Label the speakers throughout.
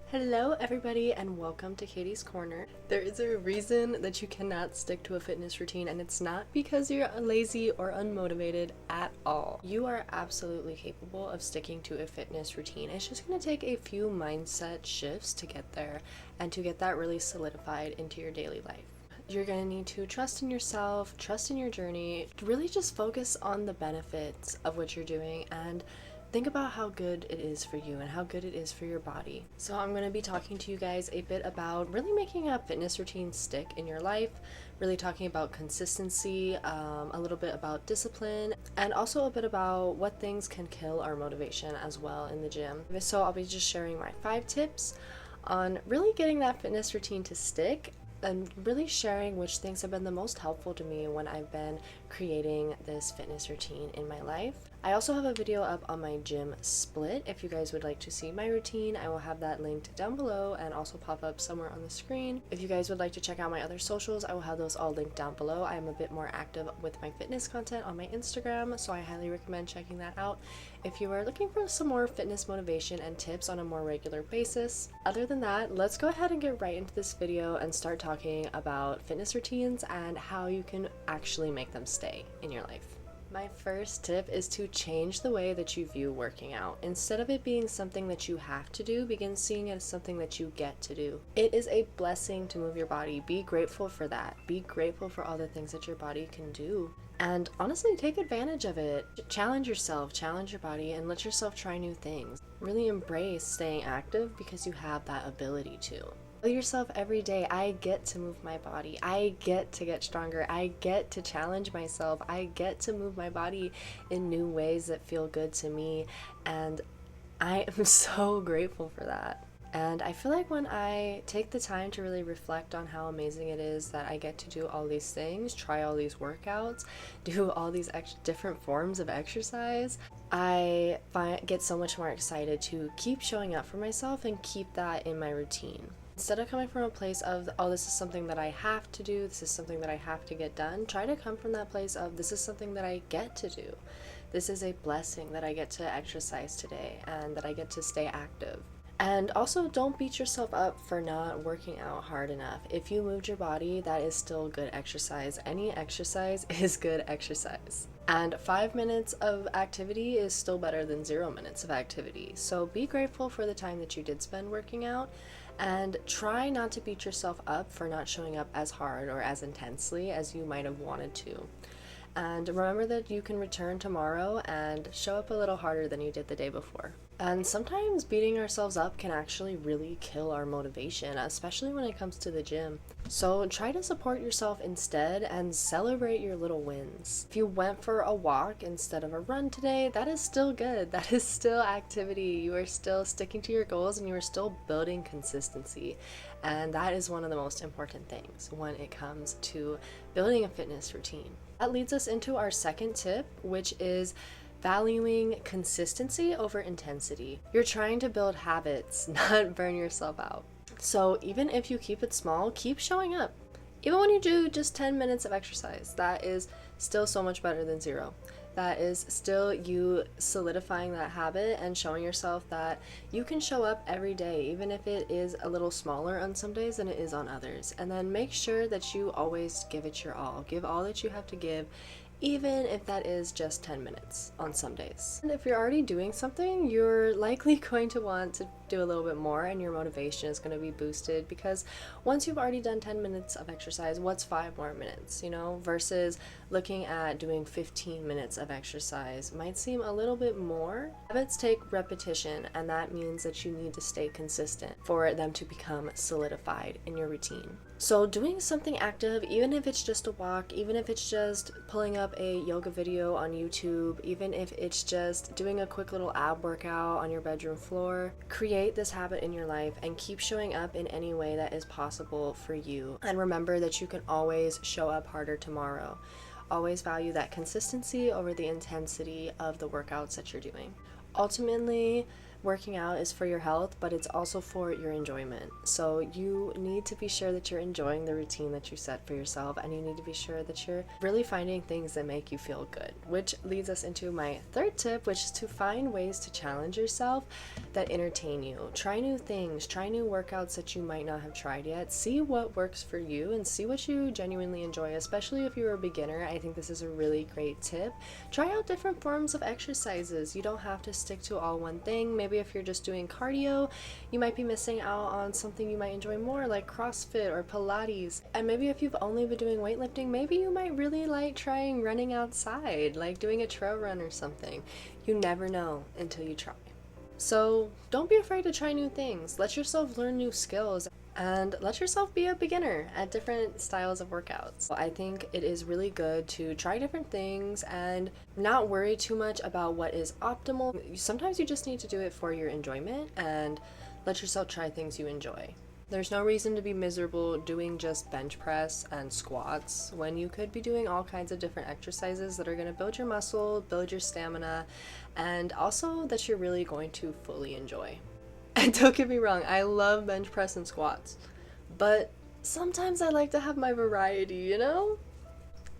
Speaker 1: Hello everybody and welcome to Katie's Corner. There is a reason that you cannot stick to a fitness routine, and it's not because you're lazy or unmotivated at all. You are absolutely capable of sticking to a fitness routine. It's just going to take a few mindset shifts to get there and to get that really solidified into your daily life. You're going to need to trust in yourself, trust in your journey, really just focus on the benefits of what you're doing and think about how good it is for you and how good it is for your body. So I'm going to be talking to you guys a bit about really making a fitness routine stick in your life, really talking about consistency, a little bit about discipline, and also a bit about what things can kill our motivation as well in the gym. So I'll be just sharing my 5 tips on really getting that fitness routine to stick and really sharing which things have been the most helpful to me when I've been creating this fitness routine in my life. I also have a video up on my gym split. If you guys would like to see my routine, I will have that linked down below and also pop up somewhere on the screen. If you guys would like to check out my other socials, I will have those all linked down below. I am a bit more active with my fitness content on my Instagram, so I highly recommend checking that out if you are looking for some more fitness motivation and tips on a more regular basis. Other than that, let's go ahead and get right into this video and start talking about fitness routines and how you can actually make them stay in your life. My first tip is to change the way that you view working out. Instead of it being something that you have to do, begin seeing it as something that you get to do. It is a blessing to move your body. Be grateful for that. Be grateful for all the things that your body can do. And honestly, take advantage of it. Challenge yourself, challenge your body, and let yourself try new things. Really embrace staying active because you have that ability to. Tell yourself every day, I get to move my body, I get to get stronger, I get to challenge myself, I get to move my body in new ways that feel good to me, and I am so grateful for that. And I feel like when I take the time to really reflect on how amazing it is that I get to do all these things, try all these workouts, do all these different forms of exercise, I get so much more excited to keep showing up for myself and keep that in my routine. Instead of coming from a place of, oh, this is something that I have to do, this is something that I have to get done, try to come from that place of, this is something that I get to do. This is a blessing that I get to exercise today and that I get to stay active. And also, don't beat yourself up for not working out hard enough. If you moved your body, that is still good exercise. Any exercise is good exercise. And 5 minutes of activity is still better than 0 minutes of activity. So be grateful for the time that you did spend working out, and try not to beat yourself up for not showing up as hard or as intensely as you might have wanted to. And remember that you can return tomorrow and show up a little harder than you did the day before. And sometimes beating ourselves up can actually really kill our motivation, especially when it comes to the gym. So try to support yourself instead and celebrate your little wins. If you went for a walk instead of a run today, that is still good. That is still activity. You are still sticking to your goals and you are still building consistency. And that is one of the most important things when it comes to building a fitness routine. That leads us into our second tip, which is valuing consistency over intensity. You're trying to build habits, not burn yourself out. So even if you keep it small, keep showing up. Even when you do just 10 minutes of exercise, that is still so much better than 0. That is still you solidifying that habit and showing yourself that you can show up every day, even if it is a little smaller on some days than it is on others. And then make sure that you always give it your all. Give all that you have to give, even if that is just 10 minutes on some days. And if you're already doing something, you're likely going to want to do a little bit more, and your motivation is going to be boosted, because once you've already done 10 minutes of exercise, what's 5 more minutes, versus looking at doing 15 minutes of exercise might seem a little bit more. Habits take repetition, and that means that you need to stay consistent for them to become solidified in your routine. So doing something active, even if it's just a walk, even if it's just pulling up a yoga video on YouTube, even if it's just doing a quick little ab workout on your bedroom floor, create this habit in your life and keep showing up in any way that is possible for you. And remember that you can always show up harder tomorrow. Always value that consistency over the intensity of the workouts that you're doing. Ultimately, working out is for your health, but it's also for your enjoyment. So you need to be sure that you're enjoying the routine that you set for yourself, and you need to be sure that you're really finding things that make you feel good, which leads us into my third tip, which is to find ways to challenge yourself that entertain you. Try new things, try new workouts that you might not have tried yet. See what works for you and see what you genuinely enjoy, especially if you're a beginner. I think this is a really great tip. Try out different forms of exercises. You don't have to stick to all one thing. Maybe if you're just doing cardio, you might be missing out on something you might enjoy more, like CrossFit or Pilates. And maybe if you've only been doing weightlifting, maybe you might really like trying running outside, like doing a trail run or something. You never know until you try. So don't be afraid to try new things. Let yourself learn new skills and let yourself be a beginner at different styles of workouts. I think it is really good to try different things and not worry too much about what is optimal. Sometimes you just need to do it for your enjoyment and let yourself try things you enjoy. There's no reason to be miserable doing just bench press and squats when you could be doing all kinds of different exercises that are going to build your muscle, build your stamina, and also that you're really going to fully enjoy. And don't get me wrong, I love bench press and squats, but sometimes I like to have my variety, you know?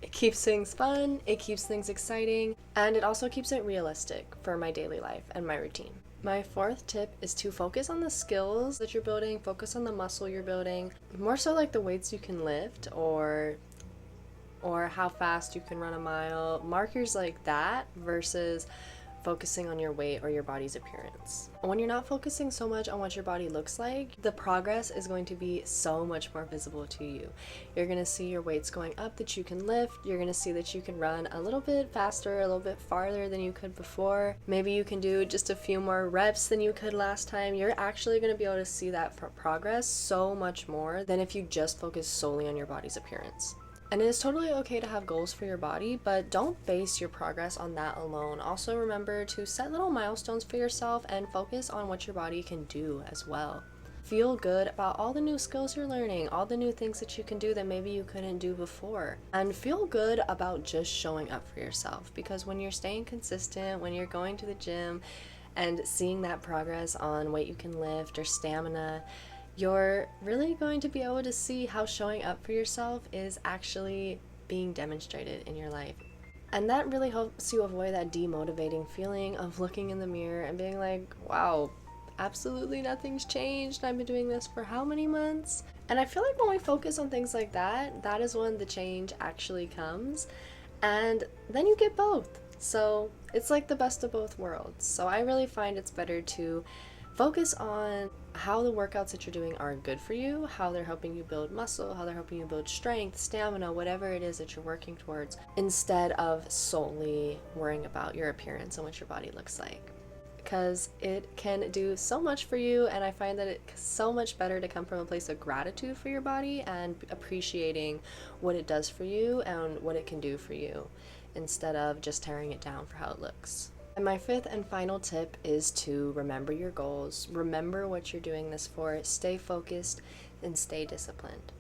Speaker 1: It keeps things fun, it keeps things exciting, and it also keeps it realistic for my daily life and my routine. My fourth tip is to focus on the skills that you're building, focus on the muscle you're building, more so like the weights you can lift or how fast you can run a mile, markers like that versus focusing on your weight or your body's appearance. When you're not focusing so much on what your body looks like, the progress is going to be so much more visible to you. You're going to see your weights going up that you can lift. You're going to see that you can run a little bit faster, a little bit farther than you could before. Maybe you can do just a few more reps than you could last time. You're actually going to be able to see that progress so much more than if you just focus solely on your body's appearance. And it is totally okay to have goals for your body, but don't base your progress on that alone. Also remember to set little milestones for yourself and focus on what your body can do as well. Feel good about all the new skills you're learning, all the new things that you can do that maybe you couldn't do before. And feel good about just showing up for yourself, because when you're staying consistent, when you're going to the gym and seeing that progress on weight you can lift or stamina, you're really going to be able to see how showing up for yourself is actually being demonstrated in your life. And that really helps you avoid that demotivating feeling of looking in the mirror and being like, wow, absolutely nothing's changed. I've been doing this for how many months? And I feel like when we focus on things like that, that is when the change actually comes. And then you get both. So it's like the best of both worlds. So I really find it's better to focus on how the workouts that you're doing are good for you, how they're helping you build muscle, how they're helping you build strength, stamina, whatever it is that you're working towards, instead of solely worrying about your appearance and what your body looks like. Because it can do so much for you, and I find that it's so much better to come from a place of gratitude for your body and appreciating what it does for you and what it can do for you, instead of just tearing it down for how it looks. And my fifth and final tip is to remember your goals. Remember what you're doing this for. Stay focused and stay disciplined.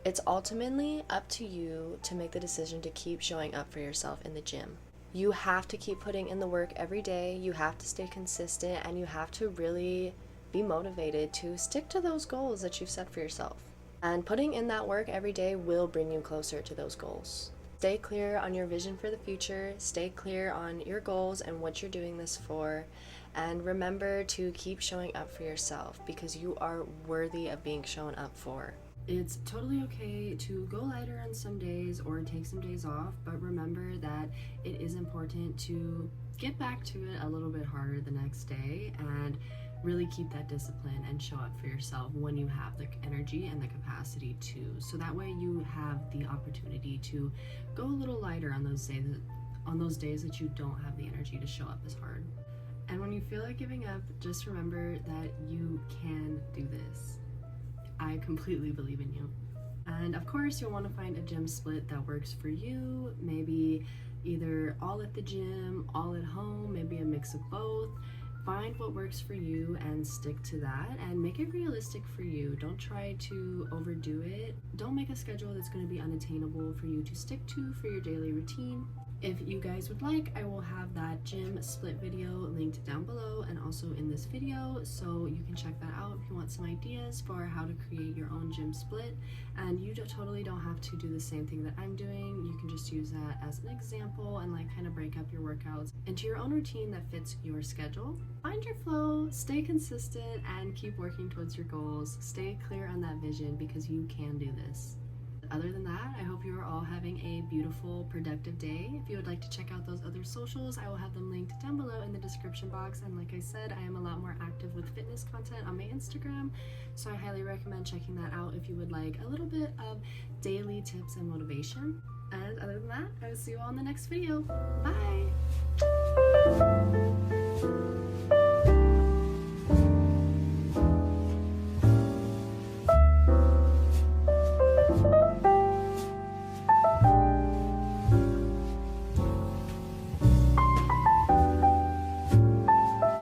Speaker 1: It's ultimately up to you to make the decision to keep showing up for yourself in the gym. You have to keep putting in the work every day. You have to stay consistent, and you have to really be motivated to stick to those goals that you've set for yourself. And putting in that work every day will bring you closer to those goals. Stay clear on your vision for the future, stay clear on your goals and what you're doing this for, and remember to keep showing up for yourself because you are worthy of being shown up for. It's totally okay to go lighter on some days or take some days off, but remember that it is important to get back to it a little bit harder the next day and really keep that discipline and show up for yourself when you have the energy and the capacity to. So that way you have the opportunity to go a little lighter on those days that you don't have the energy to show up as hard. And when you feel like giving up, just remember that you can do this. I completely believe in you. And of course, you'll want to find a gym split that works for you. Maybe either all at the gym, all at home, maybe a mix of both. Find what works for you and stick to that and make it realistic for you. Don't try to overdo it. Don't make a schedule that's going to be unattainable for you to stick to for your daily routine. If you guys would like, I will have that gym split video linked down below and also in this video, so you can check that out if you want some ideas for how to create your own gym split. And you totally don't have to do the same thing that I'm doing. You can just use that as an example and like kind of break up your workouts into your own routine that fits your schedule. Find your flow, stay consistent, and keep working towards your goals. Stay clear on that vision because you can do this. Other than that, I hope you are all having a beautiful, productive day. If you would like to check out those other socials, I will have them linked down below in the description box. And like I said, I am a lot more active with fitness content on my Instagram, so I highly recommend checking that out if you would like a little bit of daily tips and motivation. And other than that, I will see you all in the next video. Bye!